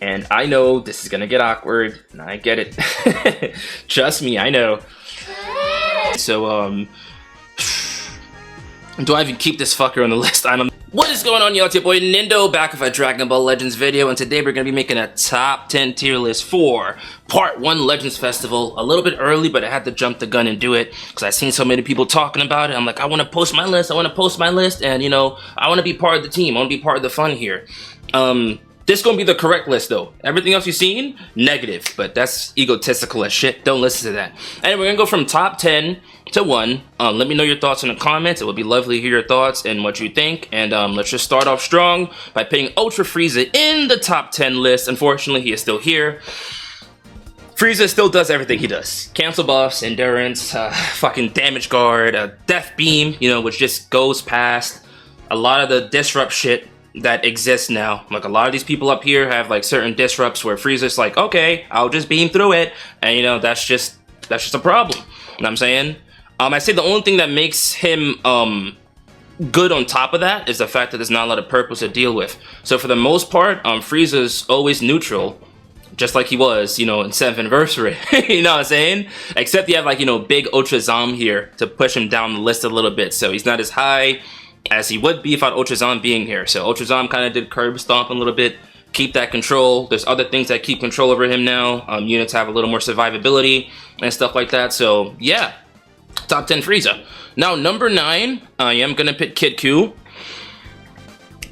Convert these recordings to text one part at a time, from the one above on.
And I know this is gonna get awkward, and I get it. Trust me, I know. So, do I even keep this fucker on the list? I don't. What is going on, y'all? It's your boy Nindo back with a Dragon Ball Legends video, and today we're gonna be making a top 10 tier list for Part 1 Legends Festival. A little bit early, but I had to jump the gun and do it because I've seen so many people talking about it. I'm like, I want to post my list. I want to post my list, and you know, I want to be part of the team. I want to be part of the fun here. This gonna be the correct list though. Everything else you've seen, negative, but that's egotistical as shit. Don't listen to that. Anyway, we're gonna go from top 10 to 1. Let me know your thoughts in the comments. It would be lovely to hear your thoughts and what you think. And let's just start off strong by putting Ultra Frieza in the top 10 list. Unfortunately, he is still here. Frieza still does everything he does. Cancel buffs, endurance, fucking damage guard, death beam, you know, which just goes past a lot of the disrupt shit that exists now. Like, a lot of these people up here have like certain disrupts where Frieza's like, okay, I'll just beam through it, and you know, that's just a problem. You know what I'm saying? I say the only thing that makes him good on top of that is the fact that there's not a lot of purpose to deal with. So for the most part, Frieza's always neutral, just like he was, you know, in 7th anniversary. You know what I'm saying? Except you have like, you know, big Ultra Zam here to push him down the list a little bit, so he's not as high as he would be without Ultra Zam being here. So Ultra Zam kind of did curb stomp a little bit, keep that control. There's other things that keep control over him now. Units have a little more survivability and stuff like that. So yeah, top 10 Frieza. Now number 9, I am gonna pick Kid Q.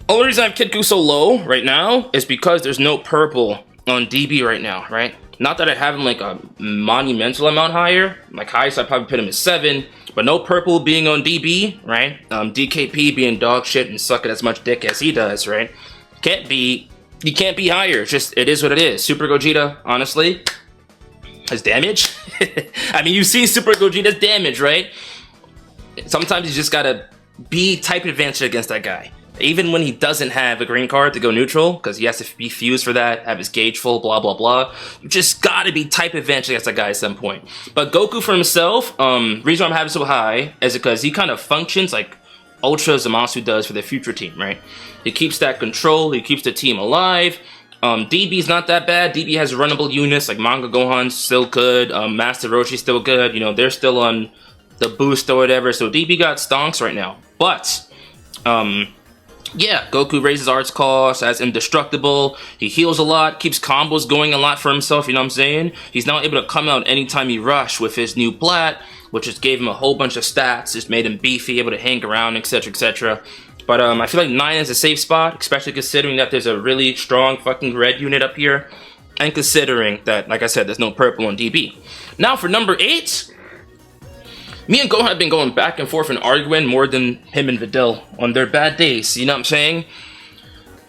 Only reason I have Kid Q so low right now is because there's no purple on DB right now, right? Not that I have him like a monumental amount higher. Like highest I probably put him at 7, but no purple being on DB, right? DKP being dog shit and sucking as much dick as he does, right? He can't be higher. It's just, it is what it is. Super Gogeta, honestly, has damage. I mean, you see Super Gogeta's damage, right? Sometimes you just gotta be type advantage against that guy. Even when he doesn't have a green card to go neutral, because he has to be fused for that, have his gauge full, blah, blah, blah. You just gotta be type advantage against that guy at some point. But Goku for himself, reason I'm having so high is because he kind of functions like Ultra Zamasu does for the future team, right? He keeps that control, he keeps the team alive. DB's not that bad. DB has runnable units, like Manga Gohan's still good, Master Roshi's still good, you know, they're still on the boost or whatever, so DB got stonks right now. But, yeah, Goku raises arts cost, as indestructible, he heals a lot, keeps combos going a lot for himself, you know what I'm saying? He's now able to come out anytime he rush with his new plat, which just gave him a whole bunch of stats, just made him beefy, able to hang around, etc, etc. But I feel like 9 is a safe spot, especially considering that there's a really strong fucking red unit up here, and considering that, like I said, there's no purple on DB. Now for number 8, me and Gohan have been going back and forth and arguing more than him and Videl on their bad days, you know what I'm saying?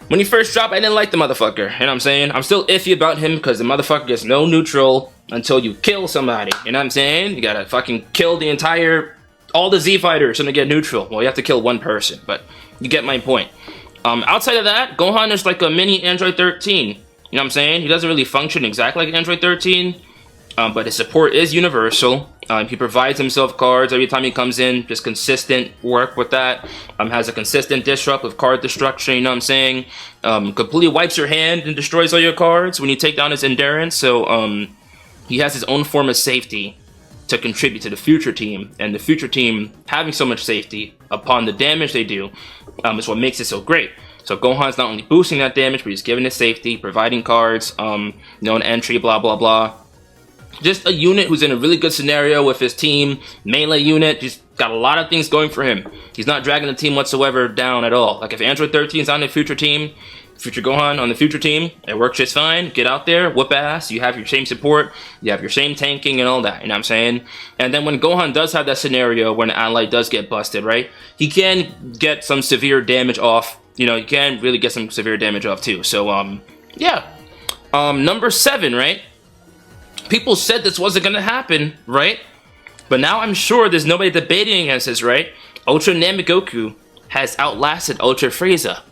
When he first dropped, I didn't like the motherfucker, you know what I'm saying? I'm still iffy about him because the motherfucker gets no neutral until you kill somebody, you know what I'm saying? You gotta fucking kill all the Z fighters and to get neutral. Well, you have to kill one person, but you get my point. Outside of that, Gohan is like a mini Android 13, you know what I'm saying? He doesn't really function exactly like Android 13, but his support is universal. He provides himself cards every time he comes in, just consistent work with that. Has a consistent disrupt with card destruction, you know what I'm saying? Completely wipes your hand and destroys all your cards when you take down his endurance. So he has his own form of safety to contribute to the future team, and the future team having so much safety upon the damage they do is what makes it so great. So Gohan's not only boosting that damage, but he's giving it safety, providing cards, known entry, blah blah blah. Just a unit who's in a really good scenario with his team, melee unit, just got a lot of things going for him. He's not dragging the team whatsoever down at all. Like if Android 13 is on the future team, future Gohan on the future team, it works just fine. Get out there, whoop ass, you have your same support, you have your same tanking and all that, you know what I'm saying? And then when Gohan does have that scenario where an ally does get busted, right? He can get some severe damage off, you know, he can really get some severe damage off too. So, yeah. Number 7, right? People said this wasn't gonna happen, right? But now I'm sure there's nobody debating against this, right? Ultra Namek Goku has outlasted Ultra Frieza.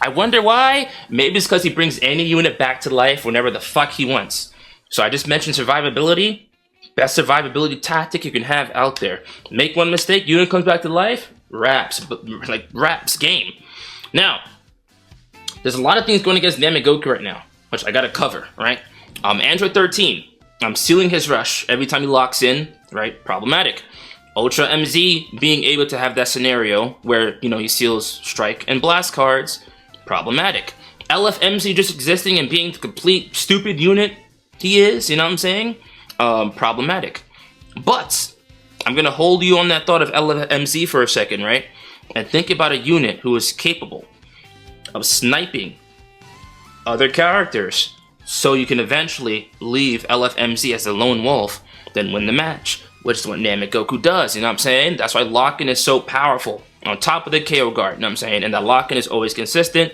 I wonder why? Maybe it's because he brings any unit back to life whenever the fuck he wants. So I just mentioned survivability. Best survivability tactic you can have out there. Make one mistake, unit comes back to life, raps game. Now, There's a lot of things going against Namek Goku right now, which I gotta cover, right? Android 13, I'm sealing his rush every time he locks in, right? Problematic. Ultra MZ being able to have that scenario where, you know, he seals strike and blast cards, problematic. LFMZ just existing and being the complete stupid unit he is, you know what I'm saying? Problematic. But I'm gonna hold you on that thought of LFMZ for a second, right? And think about a unit who is capable of sniping other characters so you can eventually leave LFMZ as a lone wolf, then win the match, which is what Namek Goku does, you know what I'm saying? That's why lock-in is so powerful, on top of the KO guard, you know what I'm saying? And that lock-in is always consistent,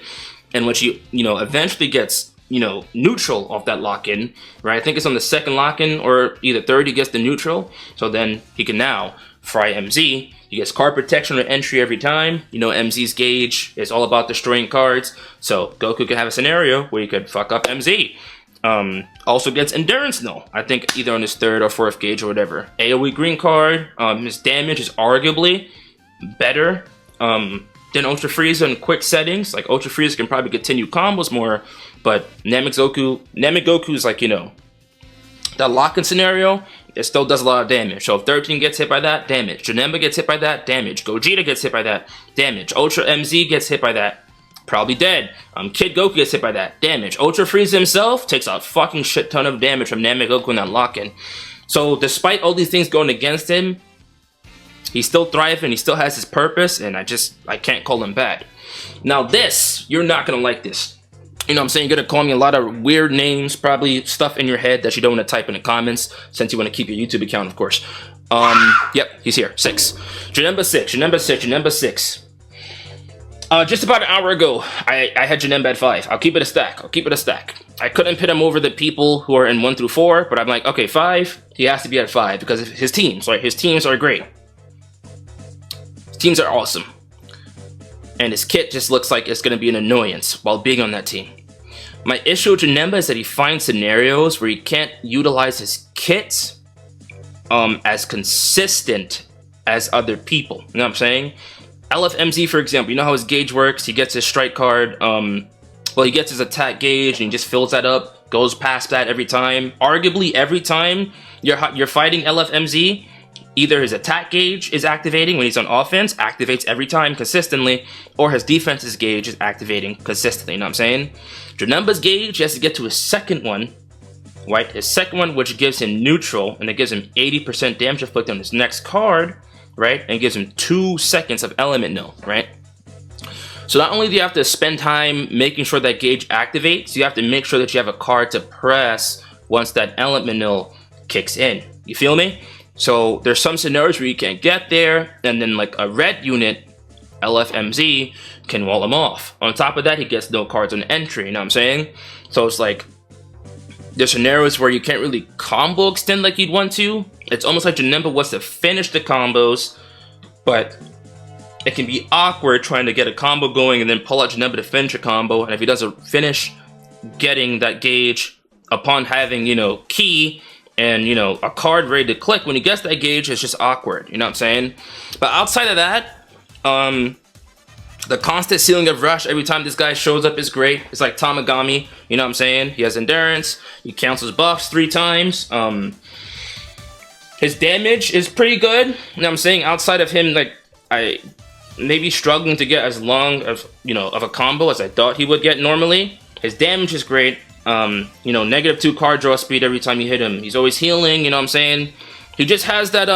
and which you know, eventually gets, you know, neutral off that lock-in, right? I think it's on the second lock-in, or either third he gets the neutral, so then he can now fry MZ. He gets card protection or entry every time. You know, MZ's gauge is all about destroying cards, so Goku could have a scenario where he could fuck up MZ. Also gets endurance null, I think either on his third or fourth gauge or whatever. AoE green card, his damage is arguably better than Ultra Frieza in quick settings. Like Ultra Frieza can probably continue combos more, but Namek Goku is like, you know, that lock-in scenario, it still does a lot of damage. So if 13 gets hit by that, damage. Janemba gets hit by that, damage. Gogeta gets hit by that, damage. Ultra MZ gets hit by that, probably dead. Kid Goku gets hit by that, damage. Ultra Frieza himself takes a fucking shit ton of damage from Namek Goku in that lock-in. So despite all these things going against him, he's still thriving, he still has his purpose, and I can't call him bad. Now this, you're not gonna like this. You know what I'm saying? You're gonna call me a lot of weird names, probably stuff in your head that you don't want to type in the comments, since you want to keep your YouTube account, of course. Yep, he's here. 6. Janemba 6, Janemba 6, Janemba 6. Just about an hour ago, I had Janemba at 5. I'll keep it a stack. I'll keep it a stack. I couldn't pit him over the people who are in 1 through 4, but I'm like, okay, 5, he has to be at 5, because of his teams, right? His teams are great. His teams are awesome. And his kit just looks like it's going to be an annoyance while being on that team. My issue with Janemba is that he finds scenarios where he can't utilize his kits as consistent as other people. You know what I'm saying? LFMZ, for example, you know how his gauge works? He gets his strike card, well, he gets his attack gauge and he just fills that up, goes past that every time. Arguably, every time you're fighting LFMZ, either his attack gauge is activating when he's on offense, activates every time consistently, or his defense's gauge is activating consistently, you know what I'm saying? Janemba's gauge, he has to get to his second one, right? His second one, which gives him neutral, and it gives him 80% damage inflicted on his next card, right? And gives him 2 seconds of element null, right? So not only do you have to spend time making sure that gauge activates, you have to make sure that you have a card to press once that element null kicks in. You feel me? So there's some scenarios where you can't get there, and then like a red unit, LFMZ, can wall him off. On top of that, he gets no cards on entry, you know what I'm saying? So it's like, there's scenarios where you can't really combo extend like you'd want to. It's almost like Janemba wants to finish the combos, but it can be awkward trying to get a combo going and then pull out Janemba to finish a combo, and if he doesn't finish getting that gauge upon having, you know, key, and, you know, a card ready to click, when he gets that gauge, it's just awkward, you know what I'm saying? But outside of that, the constant sealing of rush every time this guy shows up is great. It's like Tamagami, you know what I'm saying? He has endurance, he cancels buffs 3 times. His damage is pretty good, you know what I'm saying? Outside of him, like, maybe struggling to get as long of, you know, of a combo as I thought he would get normally. His damage is great. You know, -2 card draw speed every time you hit him. He's always healing, you know what I'm saying? He just has that,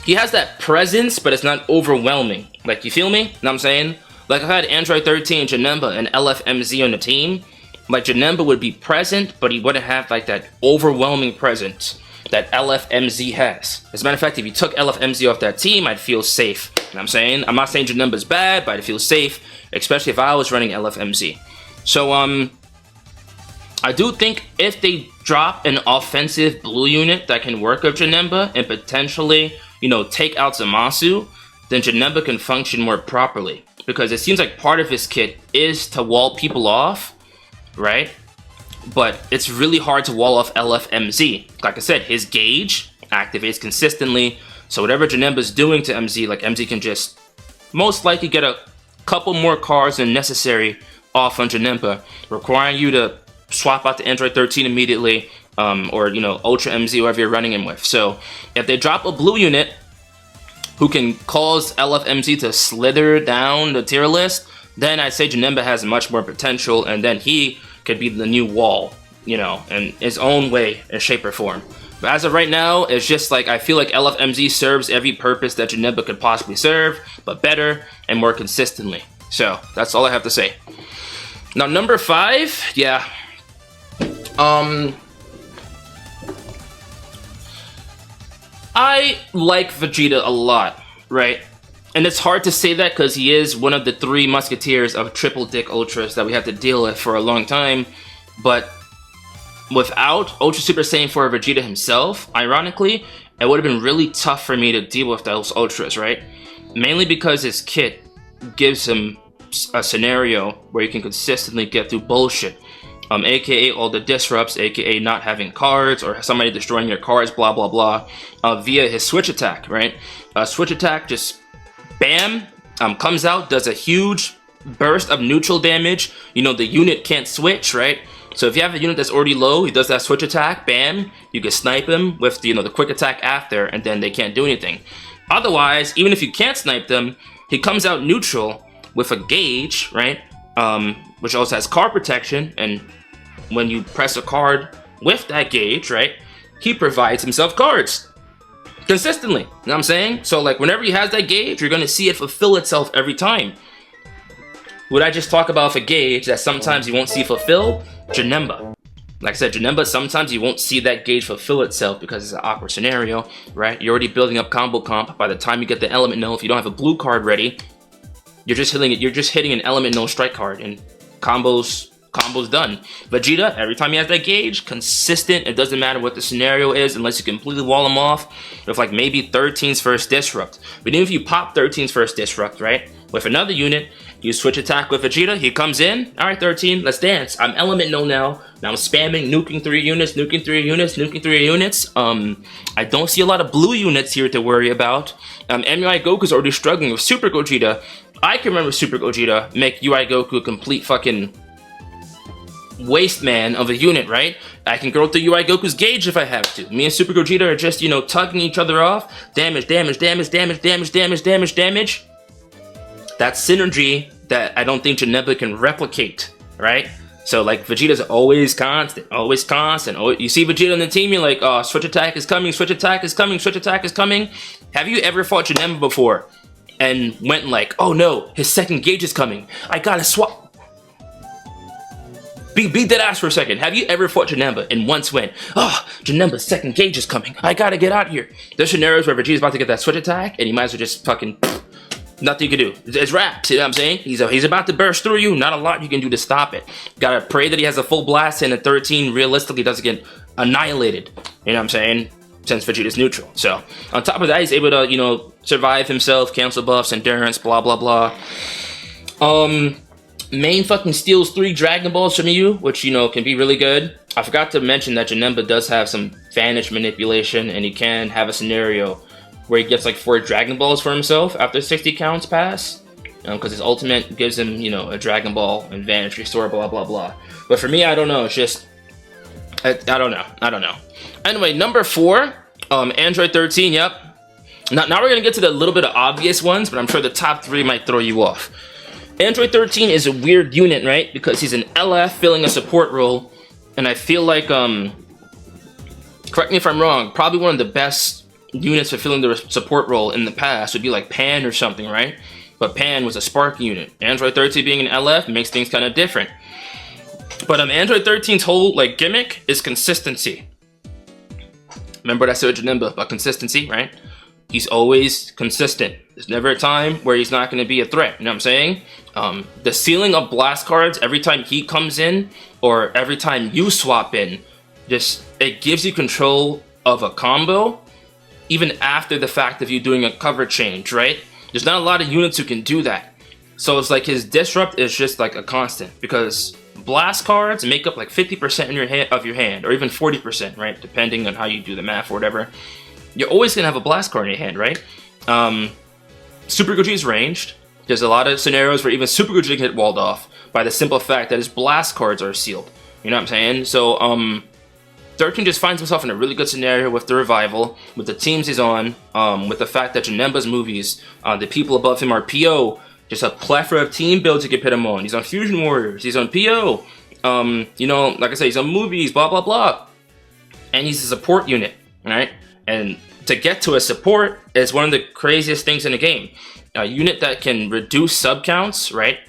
he has that presence, but it's not overwhelming. Like, you feel me? You know what I'm saying? Like, if I had Android 13, Janemba, and LFMZ on the team, like, Janemba would be present, but he wouldn't have, like, that overwhelming presence that LFMZ has. As a matter of fact, if you took LFMZ off that team, I'd feel safe. You know what I'm saying? I'm not saying Janemba's bad, but I'd feel safe, especially if I was running LFMZ. So, I do think if they drop an offensive blue unit that can work with Janemba and potentially, you know, take out Zamasu, then Janemba can function more properly. Because it seems like part of his kit is to wall people off, right? But it's really hard to wall off LFMZ. Like I said, his gauge activates consistently, so whatever Janemba's doing to MZ, like MZ can just most likely get a couple more cards than necessary off on Janemba, requiring you to swap out the Android 13 immediately, or you know, Ultra MZ, whoever you're running him with. So if they drop a blue unit who can cause LFMZ to slither down the tier list, then I'd say Janemba has much more potential, and then he could be the new wall, you know, in his own way, in shape or form. But as of right now, it's just like, I feel like LFMZ serves every purpose that Janemba could possibly serve, but better and more consistently. So that's all I have to say. Now number 5, yeah. I like Vegeta a lot, right? And it's hard to say that because he is one of the 3 musketeers of triple dick ultras that we have to deal with for a long time. But without Ultra Super Saiyan 4 Vegeta himself, ironically, it would have been really tough for me to deal with those ultras, right? Mainly because his kit gives him a scenario where you can consistently get through bullshit. AKA all the disrupts, AKA not having cards or somebody destroying your cards, blah blah blah, via his switch attack, right? Switch attack just bam, comes out, does a huge burst of neutral damage. You know, the unit can't switch, right? So if you have a unit that's already low, he does that switch attack, bam, you can snipe him with the, you know, the quick attack after, and then they can't do anything. Otherwise, even if you can't snipe them, he comes out neutral with a gauge, right? Which also has card protection, and when you press a card with that gauge, right, he provides himself cards consistently. You know what I'm saying? So like whenever he has that gauge, you're gonna see it fulfill itself every time. Would I just talk about a gauge that sometimes you won't see fulfill? Janemba. Like I said, Janemba, sometimes you won't see that gauge fulfill itself because it's an awkward scenario, right? You're already building up combo comp. By the time you get the element null, if you don't have a blue card ready, you're just hitting an element null strike card, and combos done. Vegeta, every time he has that gauge, consistent. It doesn't matter what the scenario is, unless you completely wall him off with like maybe 13's first disrupt. But even if you pop 13's first disrupt, right, with another unit, you switch attack with Vegeta, he comes in, alright 13, let's dance. I'm element null now. Now I'm spamming, nuking 3 units, nuking 3 units, nuking 3 units. I don't see a lot of blue units here to worry about. UI Goku's already struggling with Super Gogeta. I can remember Super Gogeta make UI Goku a complete fucking waste man of a unit, right? I can go through UI Goku's gauge if I have to. Me and Super Gogeta are just, you know, tugging each other off. Damage, damage, damage, damage, damage, damage, damage, damage. That's synergy that I don't think Janemba can replicate, right? So like Vegeta's always constant, always constant. You see Vegeta on the team, you're like, oh, switch attack is coming, switch attack is coming, switch attack is coming. Have you ever fought Janemba before and went like, oh no, his second gauge is coming, I gotta swap? Beat that ass for a second. Have you ever fought Janemba and once went, oh, Janemba's second gauge is coming, I gotta get out of here? There's scenarios where Vegeta's about to get that switch attack and you might as well just fucking, nothing you can do. It's wrapped, you know what I'm saying? He's about to burst through you, not a lot you can do to stop it. Gotta pray that he has a full blast and a 13 realistically doesn't get annihilated, you know what I'm saying? Since Vegeta's neutral. So, on top of that, he's able to, you know, survive himself, cancel buffs, endurance, blah, blah, blah. Main fucking steals 3 Dragon Balls from you, which, you know, can be really good. I forgot to mention that Janemba does have some Vanish manipulation, and he can have a scenario where he gets like 4 Dragon Balls for himself after 60 counts pass. Because his ultimate gives him, you know, a Dragon Ball and Vanish Restore, blah, blah, blah. But for me, I don't know. It's just, I don't know. Anyway, number 4, Android 13, yep. Now we're going to get to the little bit of obvious ones, but I'm sure the top 3 might throw you off. Android 13 is a weird unit, right? Because he's an LF filling a support role, and I feel like, correct me if I'm wrong, probably one of the best units for filling the support role in the past would be like Pan or something, right? But Pan was a spark unit. Android 13 being an LF makes things kind of different. But Android 13's whole like gimmick is consistency. Remember what I said with Janemba about consistency, right? He's always consistent. There's never a time where he's not going to be a threat. You know what I'm saying? The ceiling of blast cards every time he comes in or every time you swap in, just it gives you control of a combo even after the fact of you doing a cover change, right? There's not a lot of units who can do that. So it's like his disrupt is just like a constant because blast cards make up like 50% in your hand or even 40%, right? Depending on how you do the math or whatever. You're always gonna have a blast card in your hand, right? Super Gogeta's ranged. There's a lot of scenarios where even Super Gogeta can get walled off by the simple fact that his blast cards are sealed. You know what I'm saying? So, 13 just finds himself in a really good scenario with the revival, with the teams he's on, with the fact that Janemba's movies, the people above him are PO, just a plethora of team builds he can put him on. He's on Fusion Warriors, he's on PO, you know, like I said, he's on movies, blah, blah, blah. And he's a support unit, right? And to get to a support is one of the craziest things in the game. A unit that can reduce sub counts, right,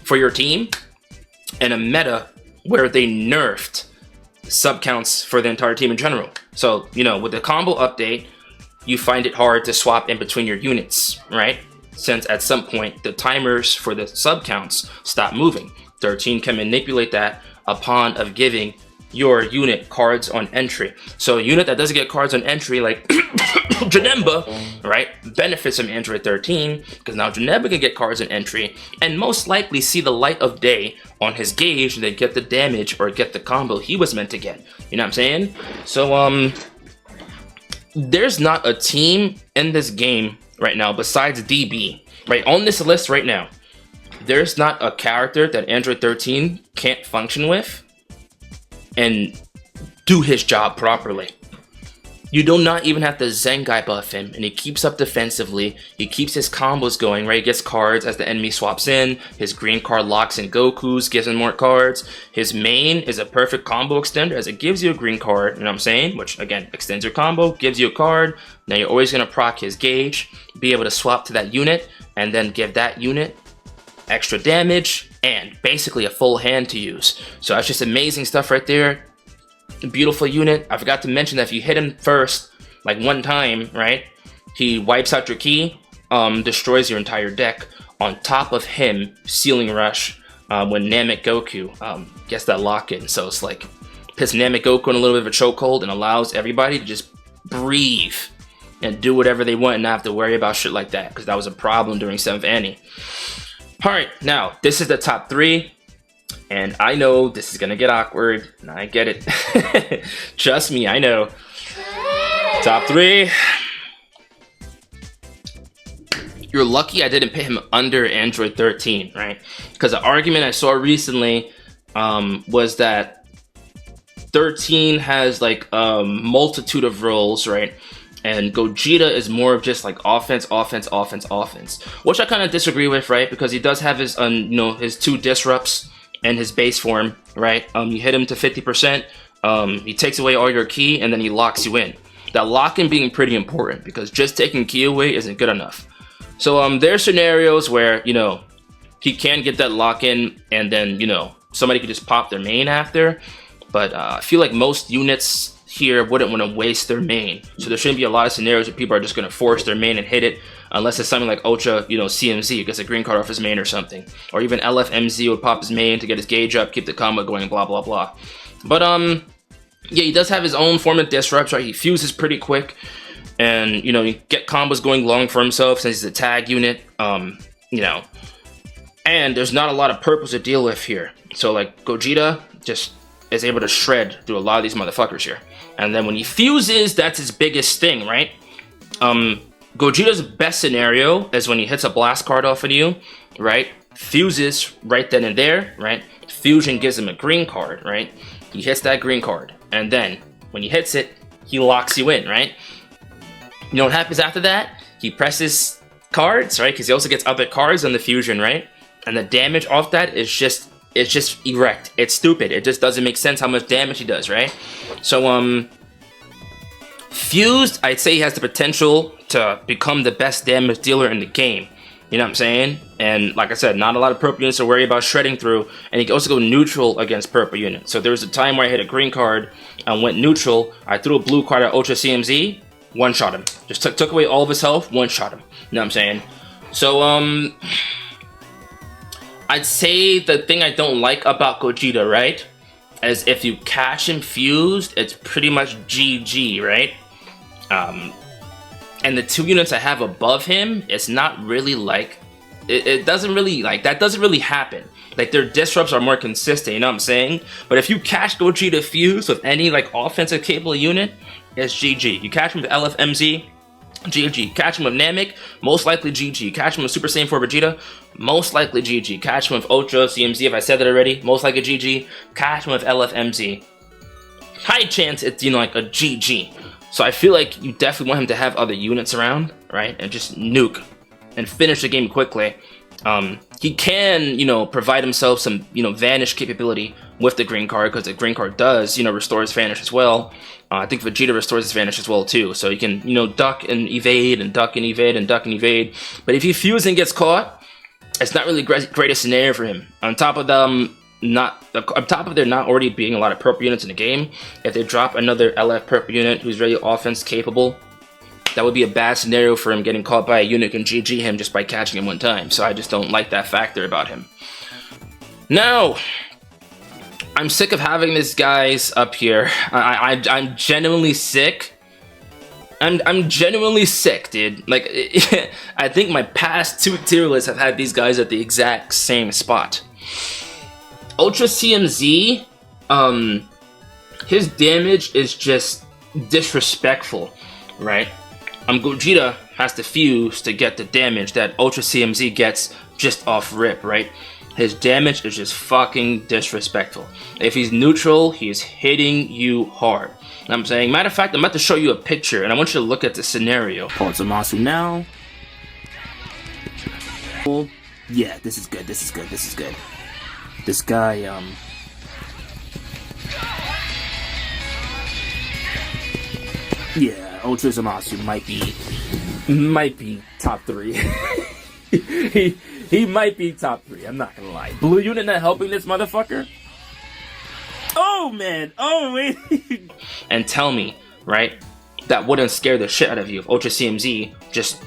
for your team, and a meta where they nerfed sub counts for the entire team in general. So, you know, with the combo update, you find it hard to swap in between your units, right? Since at some point, the timers for the sub counts stop moving. 13 can manipulate that upon of giving your unit cards on entry. So a unit that doesn't get cards on entry, like Janemba, right, benefits from Android 13, because now Janemba can get cards on entry and most likely see the light of day on his gauge and then get the damage or get the combo he was meant to get. You know what I'm saying? So there's not a team in this game right now besides DB, right? On this list right now, there's not a character that Android 13 can't function with and do his job properly. You do not even have to Zengai buff him, and he keeps up defensively. He keeps his combos going, right? He gets cards as the enemy swaps in. His green card locks in Goku's, gives him more cards. His main is a perfect combo extender as it gives you a green card, you know what I'm saying? Which, again, extends your combo, gives you a card. Now you're always going to proc his gauge, be able to swap to that unit, and then give that unit extra damage and basically a full hand to use. So that's just amazing stuff right there. Beautiful unit. I forgot to mention that if you hit him first, like one time, right, he wipes out your key, destroys your entire deck. On top of him sealing rush when Namek Goku gets that lock in. So it's like puts Namek Goku in a little bit of a chokehold and allows everybody to just breathe and do whatever they want and not have to worry about shit like that, because that was a problem during 7th Annie. Alright, now, this is the top 3, and I know this is gonna get awkward, and I get it. Trust me, I know. Top 3. You're lucky I didn't put him under Android 13, right? Because the argument I saw recently was that 13 has like a multitude of roles, right? And Gogeta is more of just like offense, offense, offense, offense, which I kind of disagree with, right? Because he does have his, you know, his 2 disrupts and his base form, right? You hit him to 50%, he takes away all your ki, and then he locks you in. That lock-in being pretty important, because just taking ki away isn't good enough. So there's scenarios where, you know, he can get that lock-in, and then, you know, somebody could just pop their main after. But I feel like most units here wouldn't want to waste their main, so there shouldn't be a lot of scenarios where people are just going to force their main and hit it, unless it's something like Ultra, you know, CMZ gets a green card off his main or something, or even LFMZ would pop his main to get his gauge up, keep the combo going, blah blah blah. But yeah, he does have his own form of disrupts, right? He fuses pretty quick, and you know, you get combos going long for himself since he's a tag unit, you know, and there's not a lot of purples to deal with here. So like Gogeta just is able to shred through a lot of these motherfuckers here. And then when he fuses, that's his biggest thing, right? Gogeta's best scenario is when he hits a blast card off of you, right? Fuses right then and there, right? Fusion gives him a green card, right? He hits that green card, and then when he hits it, he locks you in, right? You know what happens after that? He presses cards, right? Because he also gets other cards on the fusion, right? And the damage off that is just, it's just erect. It's stupid. It just doesn't make sense how much damage he does, right? So, Fused, I'd say he has the potential to become the best damage dealer in the game. You know what I'm saying? And like I said, not a lot of purple units to worry about shredding through. And he can also go neutral against purple units. So there was a time where I hit a green card and went neutral. I threw a blue card at Ultra CMZ, one-shot him. Just took away all of his health, one-shot him. You know what I'm saying? So, I'd say the thing I don't like about Gogeta, right, is if you catch him fused, it's pretty much GG, right? And the 2 units I have above him, it's not really like, it doesn't really, like, that doesn't really happen. Like, their disrupts are more consistent, you know what I'm saying? But if you catch Gogeta fused with any, like, offensive capable unit, it's GG. You catch him with LFMZ, GG. Catch him with Namek, most likely GG. Catch him with Super Saiyan 4 Vegeta, most likely GG. Catch him with Ultra CMZ, if I said that already, most likely GG. Catch him with LFMZ. High chance it's, you know, like a GG. So I feel like you definitely want him to have other units around, right? And just nuke and finish the game quickly. He can, you know, provide himself some, you know, vanish capability with the green card, because the green card does, you know, restore his vanish as well. I think Vegeta restores his vanish as well too, so he can, you know, duck and evade and duck and evade and duck and evade. But if he fuses and gets caught, it's not really greatest scenario for him. On top of them, there not already being a lot of purple units in the game, if they drop another LF purple unit who's very offense capable, that would be a bad scenario for him getting caught by a unit and GG him just by catching him one time. So I just don't like that factor about him. Now, I'm sick of having these guys up here. I'm genuinely sick. I'm genuinely sick, dude. Like, I think my past 2 tier lists have had these guys at the exact same spot. Ultra CMZ, his damage is just disrespectful, right? Gogeta has to fuse to get the damage that Ultra CMZ gets just off rip, right? His damage is just fucking disrespectful. If he's neutral, he's hitting you hard. I'm saying, matter of fact, I'm about to show you a picture, and I want you to look at the scenario. Pull Zamasu now. Well, yeah, this is good, this is good, this is good. This guy, yeah, Ultra Zamasu might be top 3. he might be top 3, I'm not gonna lie. Blue unit not helping this motherfucker? Oh man, oh wait. And tell me, right, that wouldn't scare the shit out of you if Ultra CMZ just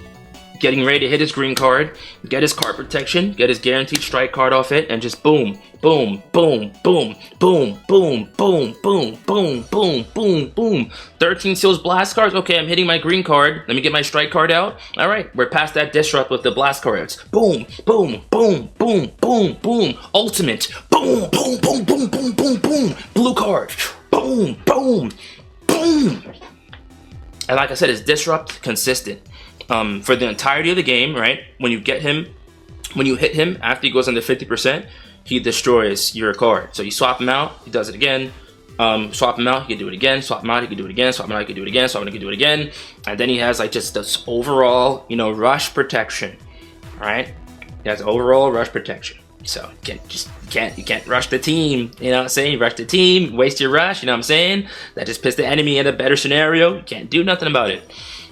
getting ready to hit his green card, get his card protection, get his guaranteed strike card off it, and just boom, boom, boom, boom, boom, boom, boom, boom, boom, boom, boom, boom. 13 seals blast cards. Okay, I'm hitting my green card. Let me get my strike card out. All right, we're past that disrupt with the blast cards. Boom, boom, boom, boom, boom, boom. Ultimate. Boom, boom, boom, boom, boom, boom, boom. Blue card. Boom, boom, boom. And like I said, it's disrupt consistent. For the entirety of the game, right? When you hit him after he goes under 50%, he destroys your card. So you swap him out, he does it again. Swap him out, he can do it again. Swap him out, he can do it again. Swap him out, he can do it again. Swap him out, he can do it again. And then he has like just this overall, you know, rush protection, right? He has overall rush protection. So you can't rush the team. You know what I'm saying? You rush the team, waste your rush. You know what I'm saying? That just puts the enemy in a better scenario. You can't do nothing about it.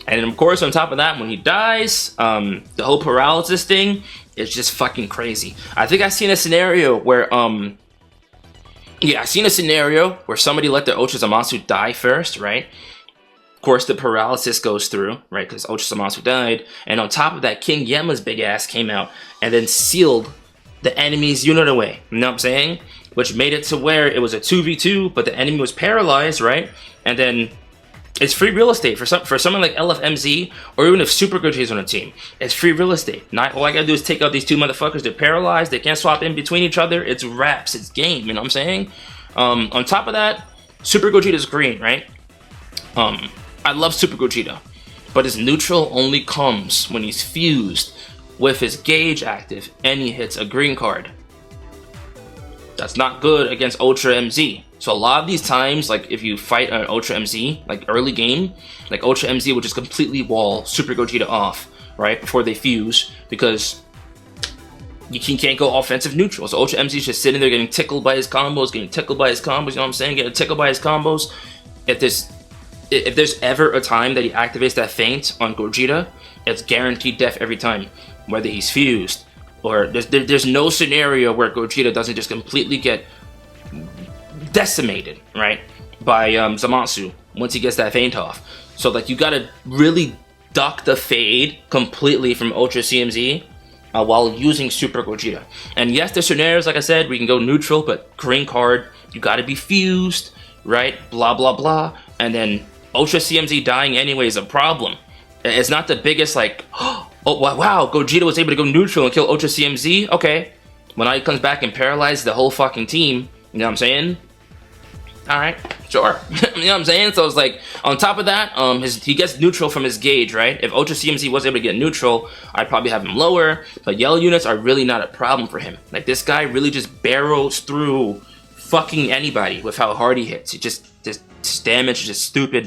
And then of course, on top of that, when he dies, the whole paralysis thing is just fucking crazy. I think I've seen a scenario where, somebody let the Ultra Zamasu die first, right? Of course, the paralysis goes through, right? Because Ultra Zamasu died. And on top of that, King Yema's big ass came out and then sealed the enemy's unit away. You know what I'm saying? Which made it to where it was a 2v2, but the enemy was paralyzed, right? And then it's free real estate for someone like LFMZ, or even if Super Gogeta's on a team. It's free real estate. All I gotta do is take out these 2 motherfuckers. They're paralyzed. They can't swap in between each other. It's wraps. It's game. You know what I'm saying? On top of that, Super Gogeta's green, right? I love Super Gogeta, but his neutral only comes when he's fused with his gauge active and he hits a green card. That's not good against Ultra MZ. So a lot of these times, like if you fight an Ultra MZ, like early game, like Ultra MZ will just completely wall Super Gogeta off, right, before they fuse, because you can't go offensive neutral. So Ultra MZ is just sitting there getting tickled by his combos, you know what I'm saying, getting tickled by his combos. If there's ever a time that he activates that feint on Gogeta, it's guaranteed death every time, whether he's fused, or there's no scenario where Gogeta doesn't just completely get decimated, right, by Zamasu once he gets that feint off. So like you gotta really duck the fade completely from Ultra CMZ while using Super Gogeta. And yes, there's scenarios, like I said, we can go neutral, but green card, you gotta be fused, right, blah blah blah. And then Ultra CMZ dying anyway is a problem. It's not the biggest like, oh wow, Gogeta was able to go neutral and kill Ultra CMZ. Okay, when he comes back and paralyzes the whole fucking team, you know what I'm saying? Alright, Sure. You know what I'm saying? So it's like, on top of that, he gets neutral from his gauge, right? If Ultra CMZ was able to get neutral, I'd probably have him lower, but yellow units are really not a problem for him. Like, this guy really just barrels through fucking anybody with how hard he hits. His damage is just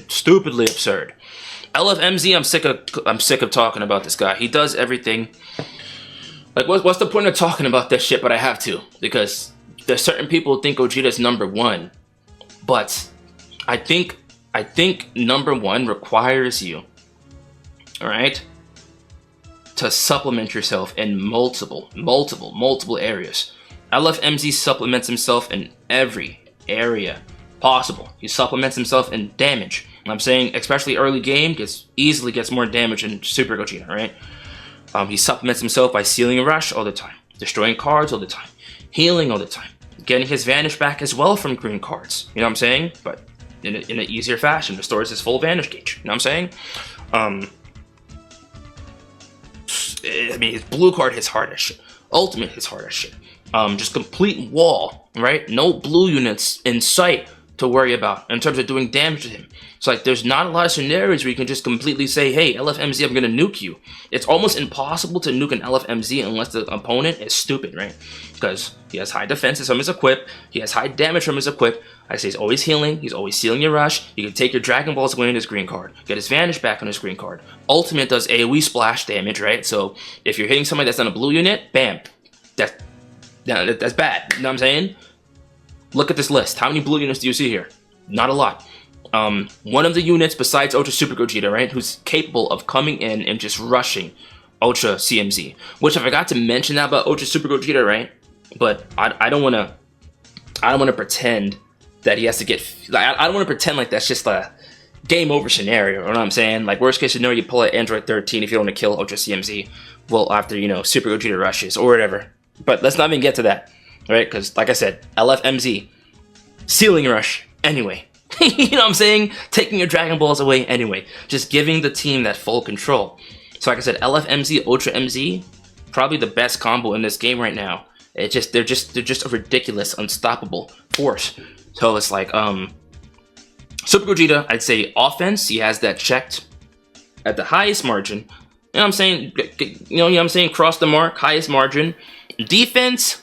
stupidly absurd. LFMZ, I'm sick of talking about this guy. He does everything. Like, what's the point of talking about this shit, but I have to? Because there's certain people who think Gogeta's #1, but I think #1 requires you, all right, to supplement yourself in multiple areas. LFMZ supplements himself in every area possible. He supplements himself in damage. And I'm saying, especially early game, easily gets more damage than Super Gogeta, right? He supplements himself by sealing a rush all the time, destroying cards all the time, healing all the time, getting his Vanish back as well from green cards. You know what I'm saying? But in an easier fashion, restores his full Vanish gauge. You know what I'm saying? I mean, his blue card hits hard as shit. Ultimate hits hard as shit. Just complete wall, right? No blue units in sight to worry about in terms of doing damage to him. So like, there's not a lot of scenarios where you can just completely say, hey, LFMZ, I'm gonna nuke you. It's almost impossible to nuke an LFMZ unless the opponent is stupid, right? Because he has high defenses from his equip, he has high damage from his equip. I say he's always healing, he's always sealing your rush. You can take your Dragon Balls away in his green card, get his Vanish back on his green card. Ultimate does AoE splash damage, right? So if you're hitting somebody that's on a blue unit, bam, that's bad. You know what I'm saying? Look at this list. How many blue units do you see here? Not a lot. One of the units besides Ultra Super Gogeta, right, who's capable of coming in and just rushing Ultra CMZ. Which I forgot to mention that about Ultra Super Gogeta, right? But I don't want to pretend that he has to get. Like, I don't want to pretend like that's just a game over scenario. You know what I'm saying? Like, worst case scenario, you pull out Android 13 if you want to kill Ultra CMZ. Well, after, you know, Super Gogeta rushes or whatever. But let's not even get to that, right? Because like I said, LFMZ, sealing rush anyway. You know what I'm saying? Taking your Dragon Balls away anyway. Just giving the team that full control. So like I said, LFMZ, Ultra MZ, probably the best combo in this game right now. They're just a ridiculous, unstoppable force. So it's like, Super Gogeta, I'd say offense, he has that checked at the highest margin. You know what I'm saying? You know what I'm saying? Cross the mark, highest margin. Defense,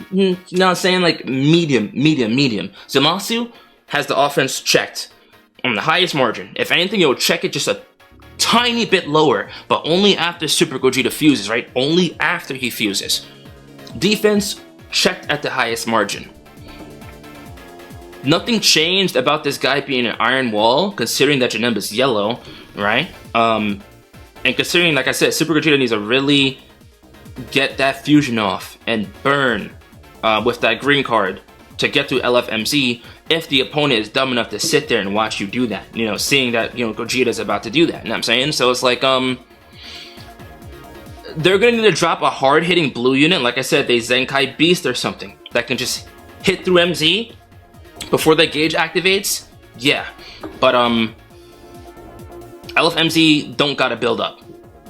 you know what I'm saying? Like medium. Zamasu has the offense checked on the highest margin. If anything, you'll check it just a tiny bit lower, but only after Super Gogeta fuses, right? Only after he fuses. Defense checked at the highest margin. Nothing changed about this guy being an Iron Wall, considering that Janemba's yellow, right? And considering, like I said, Super Gogeta needs to really get that fusion off and burn with that green card to get through LFMZ if the opponent is dumb enough to sit there and watch you do that. You know, seeing that, you know, Gogeta's about to do that. You know what I'm saying? So it's like, they're going to need to drop a hard-hitting blue unit. Like I said, they Zenkai Beast or something that can just hit through MZ before the gauge activates. Yeah, but LFMZ don't gotta build up.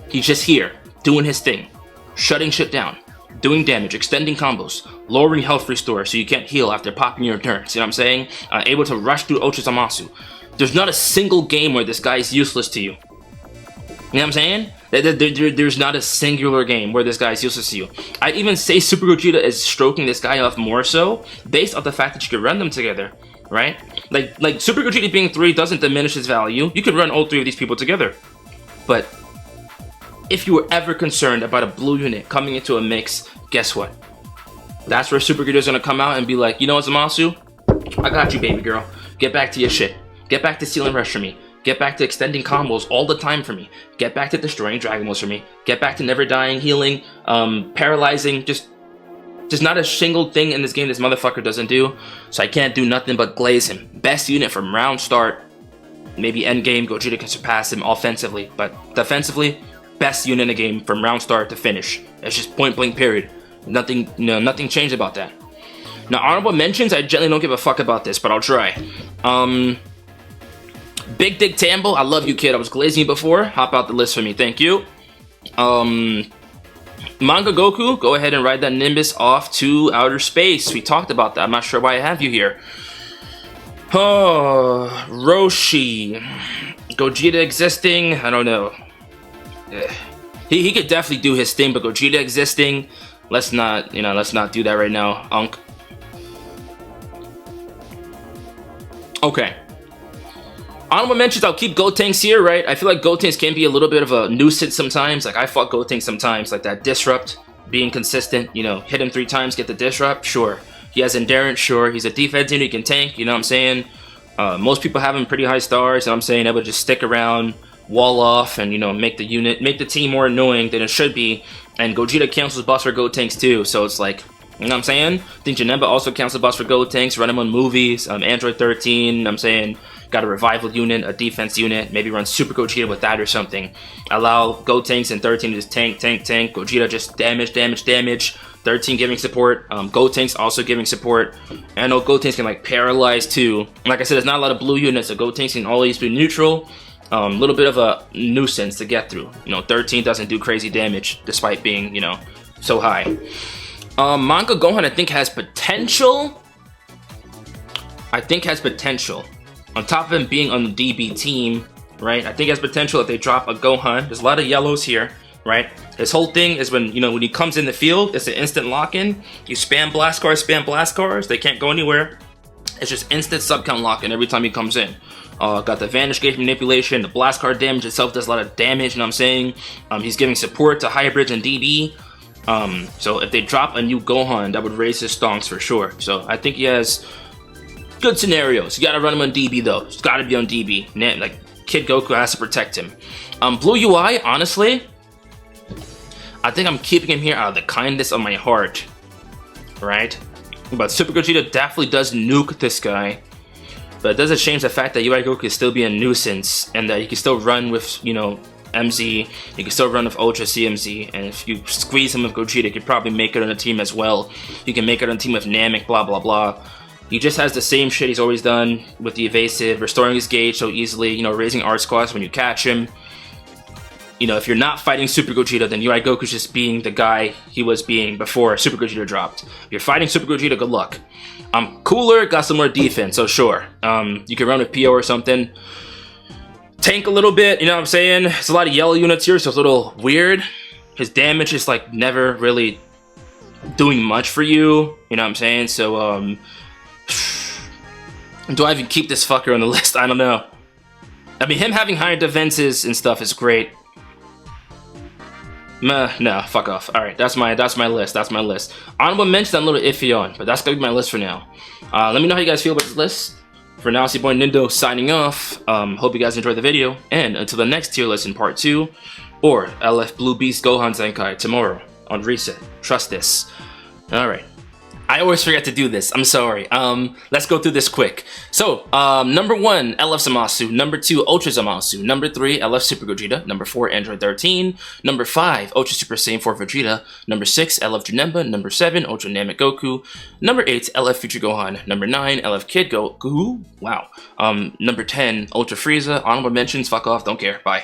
He's just here, doing his thing, shutting shit down, doing damage, extending combos, lowering health restore so you can't heal after popping your turns. You know what I'm saying? Able to rush through Ultra Zamasu. There's not a single game where this guy is useless to you. You know what I'm saying? There's not a singular game where this guy is useless to you. I'd even say Super Gogeta is stroking this guy off more so based off the fact that you could run them together, right? Like Super Gogeta being 3 doesn't diminish his value. You could run all 3 of these people together. But if you were ever concerned about a blue unit coming into a mix, guess what? That's where Super Gogeta is going to come out and be like, you know what, Zamasu? I got you, baby girl. Get back to your shit. Get back to stealing rush for me. Get back to extending combos all the time for me. Get back to destroying Dragon Balls for me. Get back to never dying, healing, paralyzing. Just not a single thing in this game this motherfucker doesn't do. So I can't do nothing but glaze him. Best unit from round start. Maybe end game, Gogeta can surpass him offensively. But defensively, best unit in the game from round start to finish. It's just point blank period. Nothing changed about that. Now, honorable mentions, I generally don't give a fuck about this, but I'll try. Big Dick Tambo, I love you, kid. I was glazing you before. Hop out the list for me, thank you. Manga Goku, go ahead and ride that Nimbus off to outer space. We talked about that. I'm not sure why I have you here. Oh, Roshi. Gogeta existing? I don't know. He could definitely do his thing, but Gogeta existing, let's not do that right now, Unk. Okay. Honorable mentions, I'll keep Gotenks here, right? I feel like Gotenks can be a little bit of a nuisance sometimes. Like, I fought Gotenks sometimes, like that Disrupt, being consistent, you know, hit him 3 times, get the Disrupt, sure. He has Endurance, sure. He's a defense unit, he can tank, you know what I'm saying? Most people have him pretty high stars, and I'm saying they would just stick around, wall off, and, you know, make the team more annoying than it should be. And Gogeta cancels buffs for Gotenks too, so it's like, you know what I'm saying? I think Janemba also cancels buffs for Gotenks, run him on movies, Android 13, I'm saying, got a revival unit, a defense unit, maybe run Super Gogeta with that or something. Allow Gotenks and 13 to just tank, Gogeta just damage, 13 giving support, Gotenks also giving support. And I know Gotenks can like paralyze too. Like I said, there's not a lot of blue units, so Gotenks can always be neutral. A little bit of a nuisance to get through. You know, 13 doesn't do crazy damage despite being, you know, so high. Manga Gohan I think has potential. On top of him being on the DB team, right? I think he has potential if they drop a Gohan. There's a lot of yellows here, right? His whole thing is when, you know, when he comes in the field, it's an instant lock-in. You spam blast cars, they can't go anywhere. It's just instant sub-count lock-in every time he comes in. Got the Vanish Gauge manipulation, the blast card damage itself does a lot of damage, you know what I'm saying? He's giving support to hybrids and DB. So if they drop a new Gohan, that would raise his stonks for sure. So I think he has good scenarios. You gotta run him on DB though. It's gotta be on DB. Like, Kid Goku has to protect him. Blue UI, honestly, I think I'm keeping him here out of the kindness of my heart. Right? But Super Gogeta definitely does nuke this guy. But it doesn't change the fact that UI Goku can still be a nuisance, and that you can still run with, you know, MZ, you can still run with Ultra CMZ, and if you squeeze him with Gogeta, you could probably make it on a team as well. You can make it on a team with Namek, blah blah blah. He just has the same shit he's always done with the evasive, restoring his gauge so easily, you know, raising art squats when you catch him. You know, if you're not fighting Super Gogeta, then UI Goku's just being the guy he was being before Super Gogeta dropped. If you're fighting Super Gogeta, good luck. Cooler, got some more defense, so sure. You can run with PO or something. Tank a little bit, you know what I'm saying? There's a lot of yellow units here, so it's a little weird. His damage is like never really doing much for you, you know what I'm saying? So, do I even keep this fucker on the list? I don't know. I mean, him having higher defenses and stuff is great. No, fuck off. Alright, that's my list. Honorable mention I'm a little iffy on, but that's gonna be my list for now. Let me know how you guys feel about this list. For now, it's your boy Nindo signing off. Hope you guys enjoyed the video, and until the next tier list in part 2, or LF Blue Beast Gohan Zenkai tomorrow on Reset. Trust this. Alright. I always forget to do this. I'm sorry. Let's go through this quick. So, number 1, LF Zamasu. Number 2, Ultra Zamasu. Number 3, LF Super Gogeta. Number 4, Android 13. Number 5, Ultra Super Saiyan 4 Vegeta. Number 6, LF Janemba. Number 7, Ultra Namek Goku. Number 8, LF Future Gohan. Number 9, LF Kid Goku. Wow. Number 10, Ultra Frieza. Honorable mentions, fuck off, don't care. Bye.